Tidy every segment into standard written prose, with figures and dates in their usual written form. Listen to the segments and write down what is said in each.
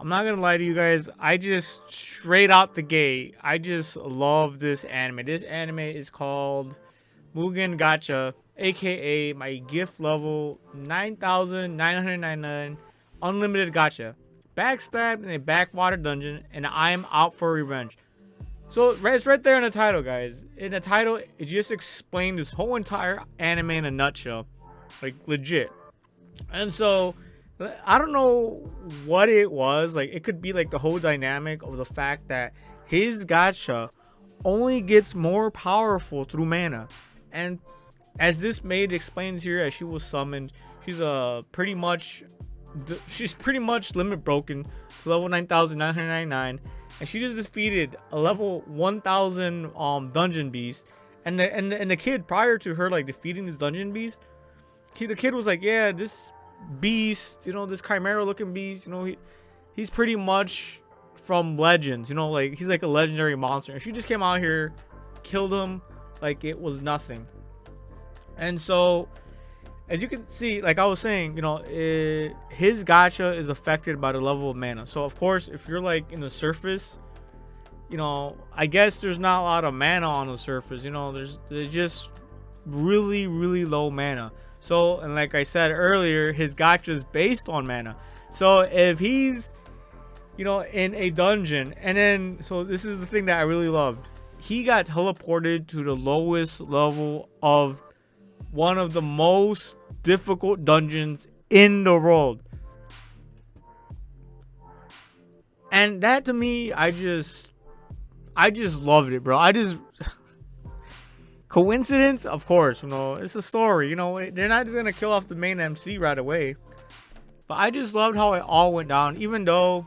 I'm not gonna lie to you guys. I just straight out the gate, I just love this anime. This anime is called Mugen Gacha, aka my gift level 9,999 unlimited gacha. Backstabbed in a backwater dungeon, and I am out for revenge. So it's right there in the title, guys. In the title, it just explained this whole entire anime in a nutshell, like legit. And so I don't know what it was. Like, it could be like the whole dynamic of the fact that his gacha only gets more powerful through mana. And as this maid explains here, as she was summoned, she's pretty much limit broken to level 9,999, and she just defeated a level 1,000 dungeon beast. And the kid, prior to her like defeating this dungeon beast, the kid was like, yeah, this beast, you know, this chimera looking beast, you know, he's pretty much from legends, you know, like he's like a legendary monster, and she just came out here, killed him like it was nothing. And so as you can see, like I was saying, you know, his gacha is affected by the level of mana. So of course, if you're like in the surface, you know, I guess there's not a lot of mana on the surface, you know, there's just really low mana. So, and like I said earlier, his gacha is based on mana. So if he's, you know, in a dungeon, and then, so this is the thing that I really loved, he got teleported to the lowest level of one of the most difficult dungeons in the world. And that, to me, I just loved it, bro. Coincidence? Of course, you know, it's a story, you know, they're not just gonna kill off the main MC right away. But I just loved how it all went down, even though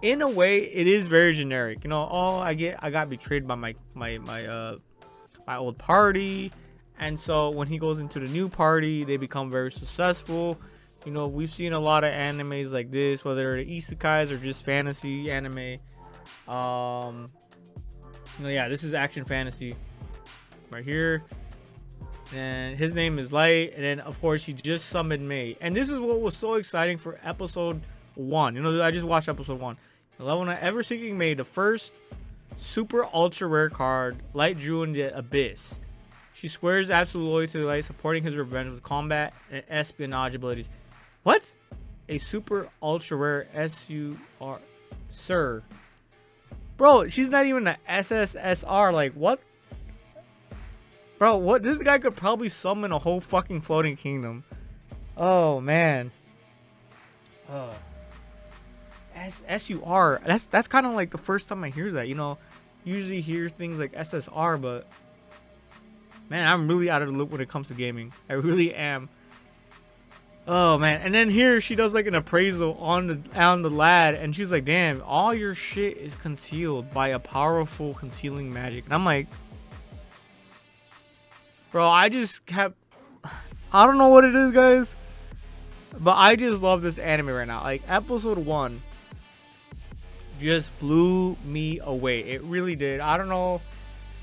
in a way it is very generic, you know. Oh, I got betrayed by my old party, and so when he goes into the new party, they become very successful. You know, we've seen a lot of animes like this, whether they're isekais or just fantasy anime. You know, yeah, this is action fantasy right here, and his name is Light, and then of course he just summoned May, and this is what was so exciting for episode 1. You know, I just watched episode 1. The level 9 ever seeking May, the first super ultra rare card Light drew in the abyss. She swears absolute loyalty to Light, supporting his revenge with combat and espionage abilities. What? A super ultra rare SUR, sir, bro, she's not even an SSSR. Like, what? Bro, what? This guy could probably summon a whole fucking floating kingdom. Oh man. SUR. That's kind of like the first time I hear that. You know, usually hear things like SSR, but man, I'm really out of the loop when it comes to gaming. I really am. Oh man. And then here she does like an appraisal on the lad, and she's like, damn, all your shit is concealed by a powerful concealing magic. And I'm like, bro, I just kept, I don't know what it is, guys, but I just love this anime right now. Like, episode 1 just blew me away. It really did. I don't know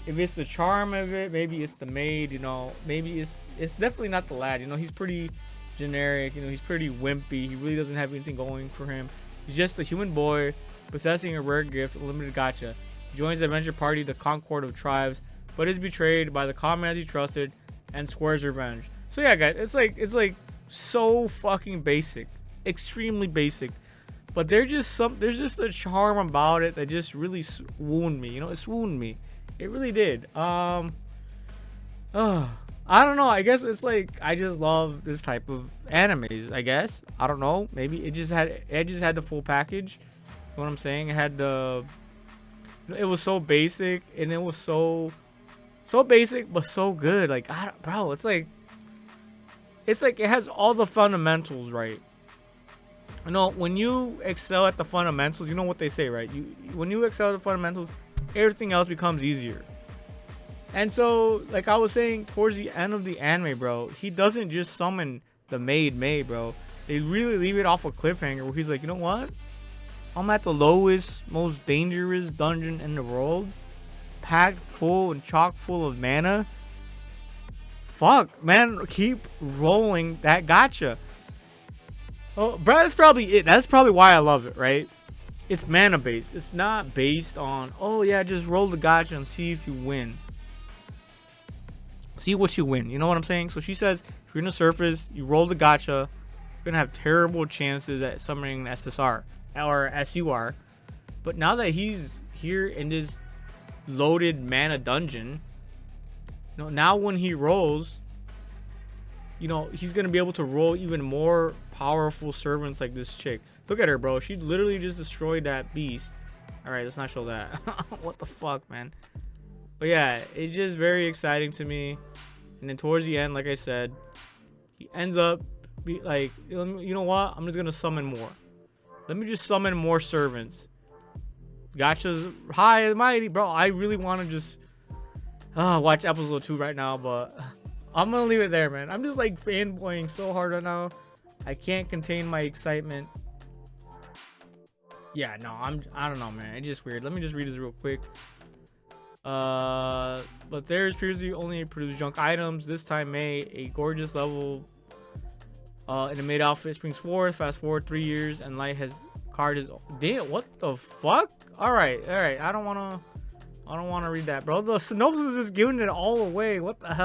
if it's the charm of it, maybe it's the maid, you know, maybe it's definitely not the lad. You know, he's pretty generic, you know, he's pretty wimpy. He really doesn't have anything going for him. He's just a human boy possessing a rare gift, a limited gacha. He joins the adventure party, the Concord of Tribes, but is betrayed by the comrades he trusted and swears revenge. So yeah, guys, it's like so fucking basic, extremely basic, but there's just a charm about it that just really swooned me. You know, it swooned me. It really did. I don't know. I guess it's like I just love this type of animes. I guess, I don't know. Maybe it just had the full package. You know what I'm saying? It had the. It was so basic, and it was so basic but so good. Like, bro, it's like it has all the fundamentals right. You know, when you excel at the fundamentals, you know what they say, right? When you excel at the fundamentals, everything else becomes easier. And so, like I was saying, towards the end of the anime, bro, he doesn't just summon the maid May, bro. They really leave it off a cliffhanger where he's like, you know what? I'm at the lowest, most dangerous dungeon in the world, packed full and chock full of mana. Fuck, man, keep rolling that gacha. Oh, bro, that's probably it. That's probably why I love it, right? it's mana based. It's not based on, oh yeah, just roll the gacha and see if you win. See what you win. You know what I'm saying? So she says, if you're in the surface, you roll the gacha, you're gonna have terrible chances at summoning an SSR or SUR. But now that he's here in this loaded mana dungeon, you know, now when he rolls, you know, he's gonna be able to roll even more powerful servants like this chick. Look at her, bro. She literally just destroyed that beast. All right, let's not show that. What the fuck, man? But yeah, it's just very exciting to me. And then towards the end, like I said, he ends up like, you know what? I'm just gonna summon more. Let me just summon more servants. Gacha's high and mighty, bro. I really want to just watch episode 2 right now, but I'm gonna leave it there, man. I'm just like fanboying so hard right now. I can't contain my excitement. Yeah, no, I don't know, man. It's just weird. Let me just read this real quick. But there's previously only produced junk items. This time May, a gorgeous level in a maid outfit springs forth. Fast forward 3 years and Light has card his. Damn, what the fuck? All right. I don't wanna read that, bro. The synopsis is just giving it all away. What the hell?